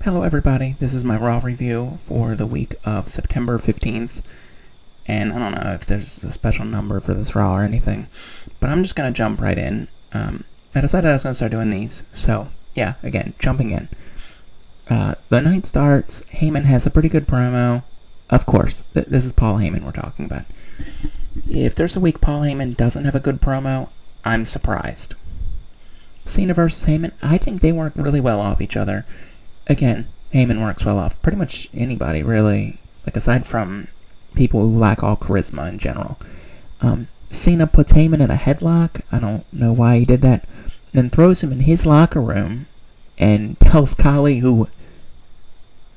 Hello everybody, this is my Raw review for the week of September 15th, and I don't know if there's a special number for this Raw or anything, but I'm just going to jump right in. I decided I was going to start doing these, so yeah, again, jumping in. The night starts, Heyman has a pretty good promo. Of course, this is Paul Heyman we're talking about. If there's a week Paul Heyman doesn't have a good promo, I'm surprised. Cena versus Heyman, I think they work really well off each other. Again, Heyman works well off pretty much anybody, really. Like, aside from people who lack all charisma in general. Cena puts Heyman in a headlock. I don't know why he did that. Then throws him in his locker room and tells Kali, who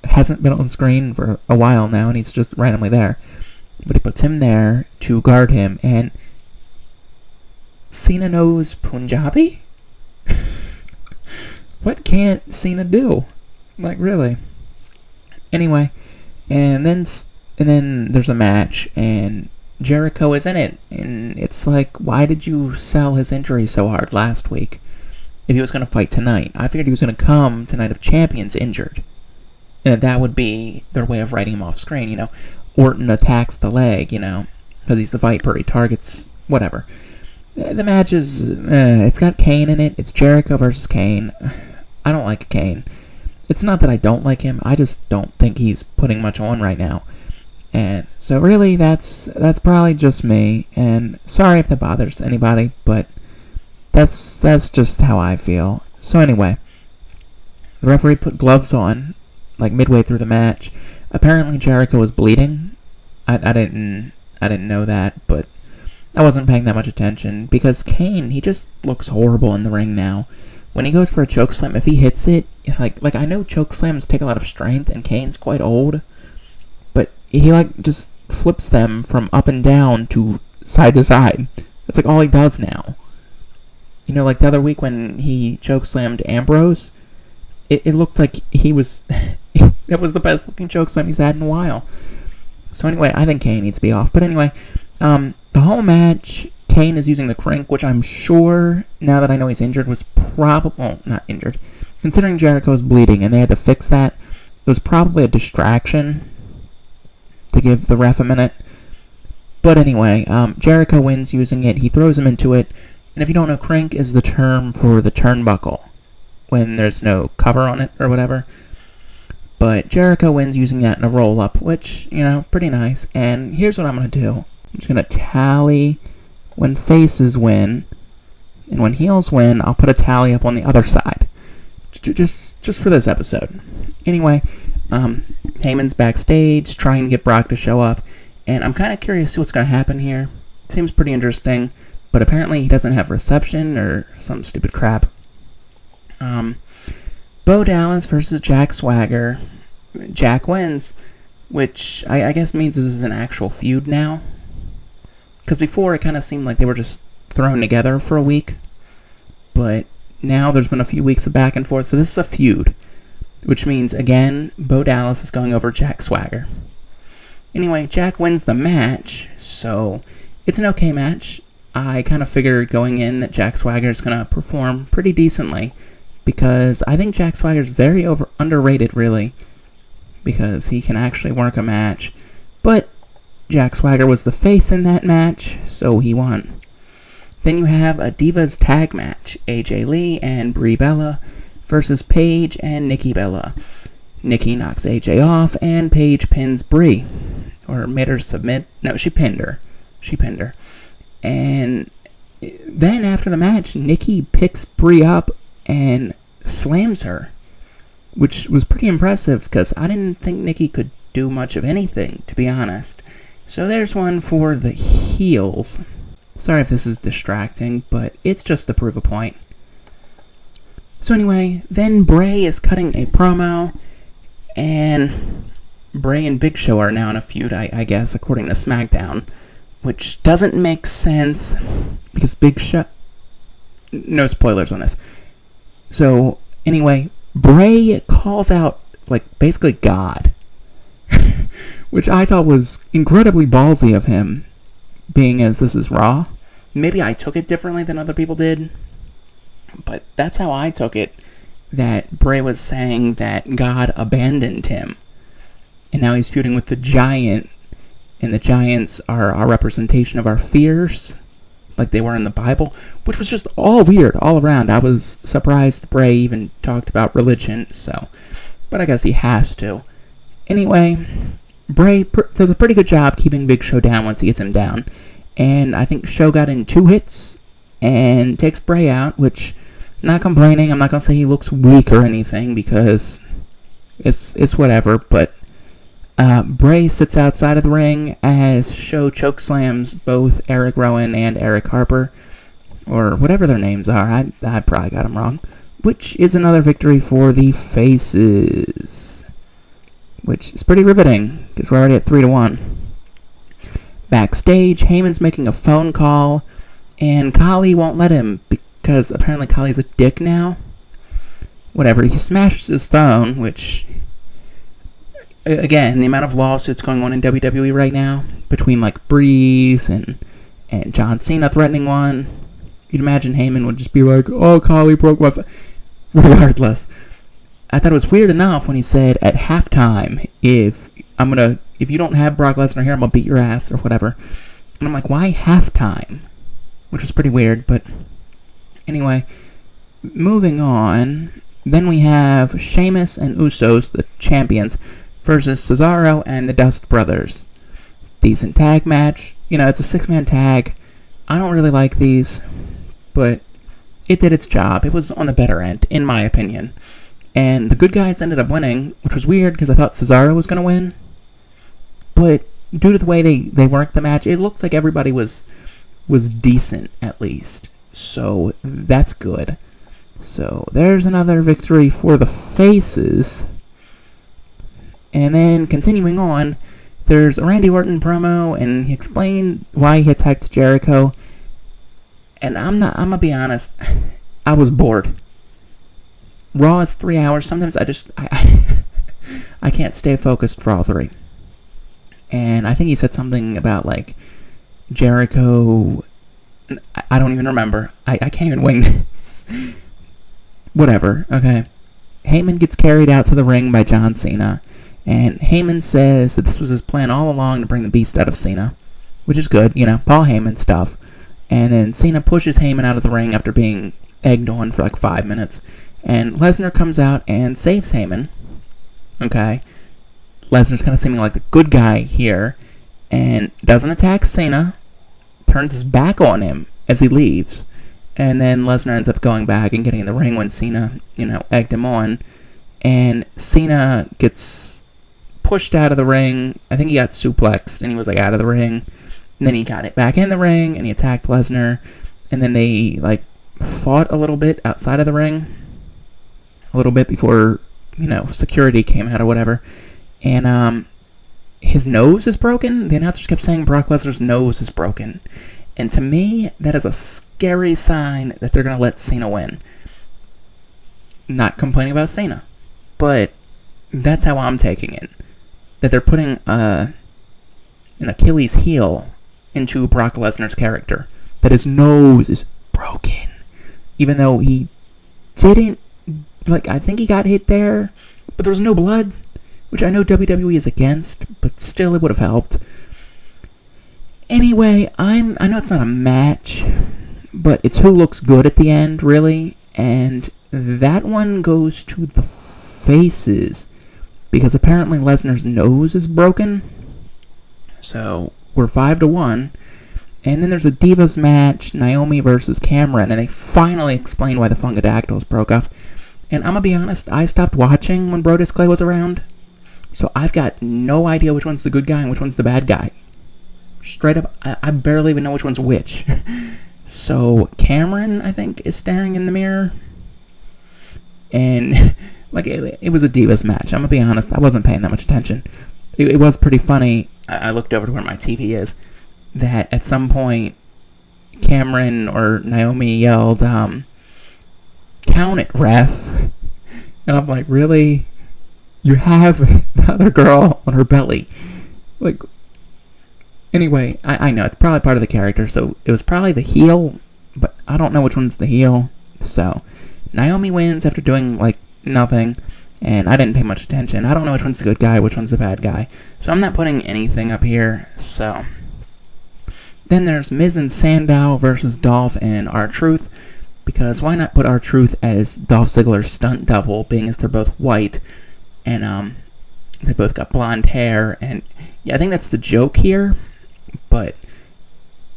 hasn't been on screen for a while now, and he's just randomly there. But he puts him there to guard him, and Cena knows Punjabi? What can't Cena do? Like, really? Anyway, and then there's a match, and Jericho is in it, and it's like, why did you sell his injury so hard last week if he was going to fight tonight? I figured he was going to come to Night of Champions injured, and that would be their way of writing him off screen, you know. Orton attacks the leg, you know, because he's the Viper, he targets, whatever. The match is, it's got Kane in it, it's Jericho versus Kane. I don't like Kane. It's not that I don't like him, I just don't think he's putting much on right now. And so really, that's probably just me, and sorry if that bothers anybody, but that's just how I feel. So anyway, the referee put gloves on, like midway through the match. Apparently Jericho was bleeding. I didn't know that, but I wasn't paying that much attention, because Kane, he just looks horrible in the ring now. When he goes for a chokeslam, if he hits it, like I know chokeslams take a lot of strength, and Kane's quite old, but he just flips them from up and down to side. That's like all he does now. You know, like the other week when he chokeslammed Ambrose, it looked like he was that was the best looking chokeslam he's had in a while. So anyway, I think Kane needs to be off. But anyway, the whole match, Kane is using the crank, which I'm sure, now that I know he's injured, was probably, well, not injured, considering Jericho's bleeding and they had to fix that, it was probably a distraction to give the ref a minute. But anyway, Jericho wins using it, he throws him into it, and if you don't know, crank is the term for the turnbuckle, when there's no cover on it or whatever. But Jericho wins using that in a roll-up, which, you know, pretty nice. And here's what I'm going to do. I'm just going to tally when faces win, and when heels win, I'll put a tally up on the other side. Just for this episode. Anyway, Heyman's backstage, trying to get Brock to show up, and I'm kind of curious to see what's going to happen here. It seems pretty interesting, but apparently he doesn't have reception, or some stupid crap. Bo Dallas versus Jack Swagger. Jack wins, which I guess means this is an actual feud now. Because before it kind of seemed like they were just thrown together for a week. But now there's been a few weeks of back and forth, so this is a feud. Which means, again, Bo Dallas is going over Jack Swagger. Anyway, Jack wins the match, so it's an okay match. I kind of figured going in that Jack Swagger is going to perform pretty decently, because I think Jack Swagger is very underrated, really, because he can actually work a match. But Jack Swagger was the face in that match, so he won. Then you have a Divas tag match, AJ Lee and Brie Bella versus Paige and Nikki Bella. Nikki knocks AJ off, and Paige pins Brie, or made her submit. No, she pinned her. And then after the match, Nikki picks Brie up and slams her, which was pretty impressive, because I didn't think Nikki could do much of anything, to be honest. So there's one for the heels. Sorry if this is distracting, but it's just to prove a point. So anyway, then Bray is cutting a promo, and Bray and Big Show are now in a feud, I guess, according to SmackDown, which doesn't make sense, because Big Show... No spoilers on this. So, anyway, Bray calls out, like, basically God, which I thought was incredibly ballsy of him, being as this is Raw. Maybe I took it differently than other people did, but that's how I took it. that Bray was saying that God abandoned him, and now he's feuding with the Giant, and the Giants are our representation of our fears, like they were in the Bible, which was just all weird all around. I was surprised Bray even talked about religion, but I guess he has to. Anyway, Bray does a pretty good job keeping Big Show down once he gets him down, and I think Show got in 2 hits and takes Bray out, which, not complaining. I'm not gonna say he looks weak or anything, because it's whatever, but Bray sits outside of the ring as Show chokeslams both Eric Rowan and Eric Harper, or whatever their names are. I probably got them wrong, which is another victory for the Faces, which is pretty riveting, because we're already at 3-1. Backstage, Heyman's making a phone call, and Khali won't let him, because apparently Khali's a dick now. Whatever, he smashes his phone, which, again, the amount of lawsuits going on in WWE right now, between, like, Breeze and John Cena threatening one, you'd imagine Heyman would just be like, oh, Khali broke my phone. Regardless, I thought it was weird enough when he said at halftime, if you don't have Brock Lesnar here, I'm gonna beat your ass, or whatever. And I'm like, why halftime? Which was pretty weird, but anyway, moving on. Then we have Sheamus and Usos, the champions, versus Cesaro and the Dust Brothers. Decent tag match. It's a 6-man tag. I don't really like these, but it did its job. It was on the better end, in my opinion. And the good guys ended up winning, which was weird because I thought Cesaro was going to win. But due to the way they worked the match, it looked like everybody was decent, at least. So that's good. So there's another victory for the Faces. And then continuing on, there's a Randy Orton promo, and he explained why he attacked Jericho. And I'm gonna be honest, I was bored. Raw is 3 hours. Sometimes I can't stay focused for all 3. And I think he said something about, like, Jericho. I don't even remember. I can't even wing this. Whatever, okay. Heyman gets carried out to the ring by John Cena, and Heyman says that this was his plan all along to bring the beast out of Cena, which is good, Paul Heyman stuff. And then Cena pushes Heyman out of the ring after being egged on for like 5 minutes, and Lesnar comes out and saves Heyman, okay. Lesnar's kind of seeming like the good guy here, and doesn't attack Cena, turns his back on him as he leaves. And then Lesnar ends up going back and getting in the ring when Cena, egged him on. And Cena gets pushed out of the ring. I think he got suplexed and he was, like, out of the ring. And then he got it back in the ring and he attacked Lesnar. And then they, like, fought a little bit outside of the ring. A little bit before, security came out or whatever. And, his nose is broken. The announcers kept saying Brock Lesnar's nose is broken. And to me, that is a scary sign that they're going to let Cena win. Not complaining about Cena, but that's how I'm taking it. That they're putting an Achilles heel into Brock Lesnar's character. That his nose is broken. Even though he didn't, I think he got hit there, but there was no blood, which I know WWE is against, but still it would have helped. Anyway, I know it's not a match, but it's who looks good at the end, really, and that one goes to the Faces, because apparently Lesnar's nose is broken, so we're 5-1, and then there's a Divas match, Naomi versus Cameron, and they finally explain why the Fungadactyls broke up, and I'm gonna be honest, I stopped watching when Brodus Clay was around, so I've got no idea which one's the good guy and which one's the bad guy. Straight up, I barely even know which one's which. So, Cameron, I think, is staring in the mirror. And, it was a Divas match. I'm gonna be honest, I wasn't paying that much attention. It was pretty funny. I looked over to where my TV is. That at some point, Cameron or Naomi yelled, count it, ref. And I'm like, really? You have the other girl on her belly. Anyway, I know, it's probably part of the character, so it was probably the heel, but I don't know which one's the heel. So, Naomi wins after doing, nothing, and I didn't pay much attention. I don't know which one's the good guy, which one's the bad guy, so I'm not putting anything up here. So then there's Miz and Sandow versus Dolph and R-Truth, because why not put R-Truth as Dolph Ziggler's stunt double, being as they're both white, and they both got blonde hair, and yeah, I think that's the joke here, but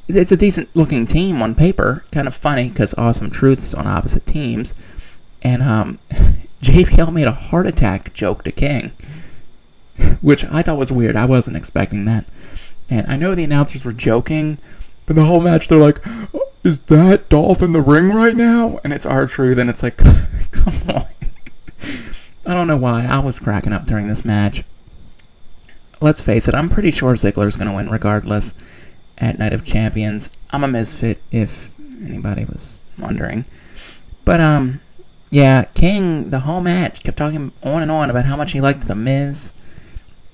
it's a decent looking team on paper. Kind of funny because Awesome Truth's on opposite teams, and JBL made a heart attack joke to King, which I thought was weird. I wasn't expecting that. And I know the announcers were joking, but the whole match they're like, oh, is that Dolph in the ring right now? And it's R-Truth, and it's like, come on. I don't know why. I was cracking up during this match. Let's face it, I'm pretty sure Ziggler's going to win regardless at Night of Champions. I'm a misfit, if anybody was wondering. But, yeah, King, the whole match, kept talking on and on about how much he liked The Miz,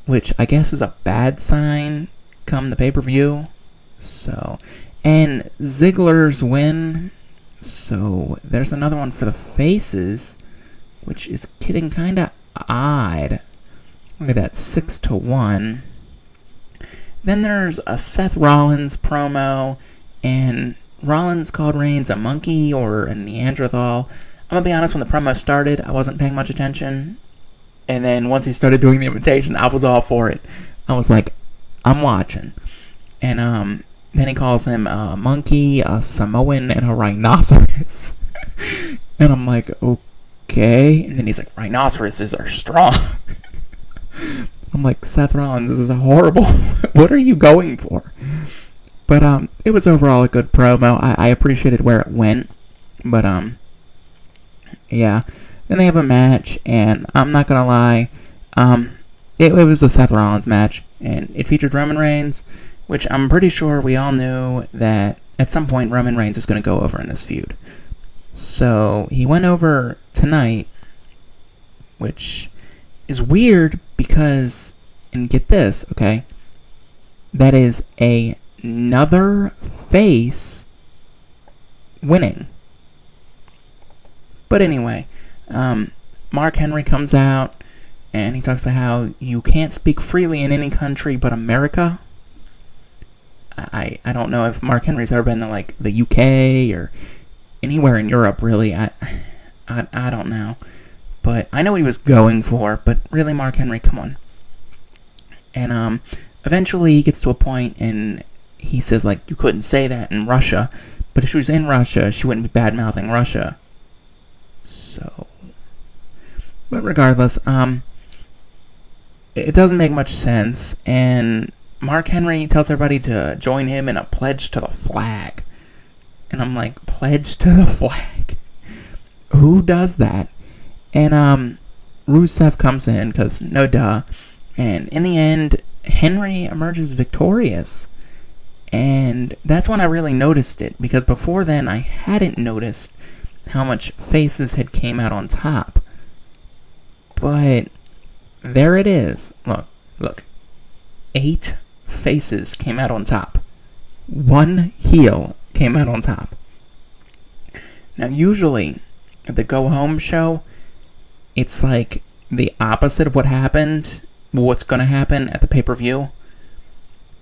which I guess is a bad sign come the pay-per-view. So, and Ziggler's win. So, there's another one for the faces, which is getting kind of odd. Look at that, 6-1. Then there's a Seth Rollins promo, and Rollins called Reigns a monkey or a Neanderthal. I'm going to be honest, when the promo started, I wasn't paying much attention. And then once he started doing the imitation, I was all for it. I was like, I'm watching. And then he calls him a monkey, a Samoan, and a rhinoceros. And I'm like, okay. And then he's like, rhinoceroses are strong. I'm like, Seth Rollins, this is horrible. What are you going for? But it was overall a good promo. I appreciated where it went. But yeah. Then they have a match, and I'm not gonna lie, it was a Seth Rollins match, and it featured Roman Reigns, which I'm pretty sure we all knew that at some point Roman Reigns was gonna go over in this feud. So he went over tonight, which is weird because, and get this, okay, that is another face winning. But anyway, Mark Henry comes out, and he talks about how you can't speak freely in any country but America. I don't know if Mark Henry's ever been to, like, the UK or anywhere in Europe, really. I don't know. But I know what he was going for, but really, Mark Henry, come on. And eventually he gets to a point, and he says, like, you couldn't say that in Russia, but if she was in Russia, she wouldn't be bad-mouthing Russia. So, but regardless, it doesn't make much sense, and Mark Henry tells everybody to join him in a pledge to the flag. And I'm like, pledge to the flag? Who does that? And Rusev comes in, because no duh, and in the end, Henry emerges victorious. And that's when I really noticed it, because before then I hadn't noticed how much faces had came out on top. But there it is. Look. 8 faces came out on top. 1 heel came out on top. Now usually at the Go Home show, it's like the opposite of what happened, what's going to happen at the pay-per-view.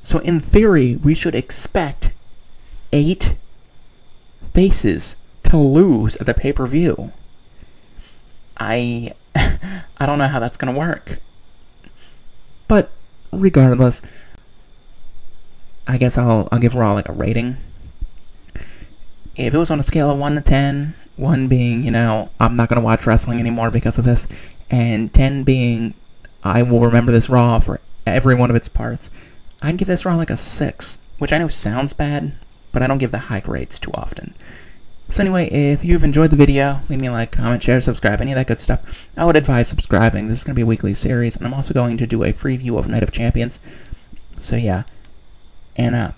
So in theory, we should expect 8 faces to lose at the pay-per-view. I don't know how that's going to work. But regardless, I guess I'll give Raw like a rating. If it was on a scale of 1 to 10, 1 being, I'm not going to watch wrestling anymore because of this, and 10 being, I will remember this Raw for every one of its parts, I'd give this Raw like a 6, which I know sounds bad, but I don't give the high grades too often. So anyway, if you've enjoyed the video, leave me a like, comment, share, subscribe, any of that good stuff. I would advise subscribing. This is going to be a weekly series, and I'm also going to do a preview of Night of Champions. So yeah, and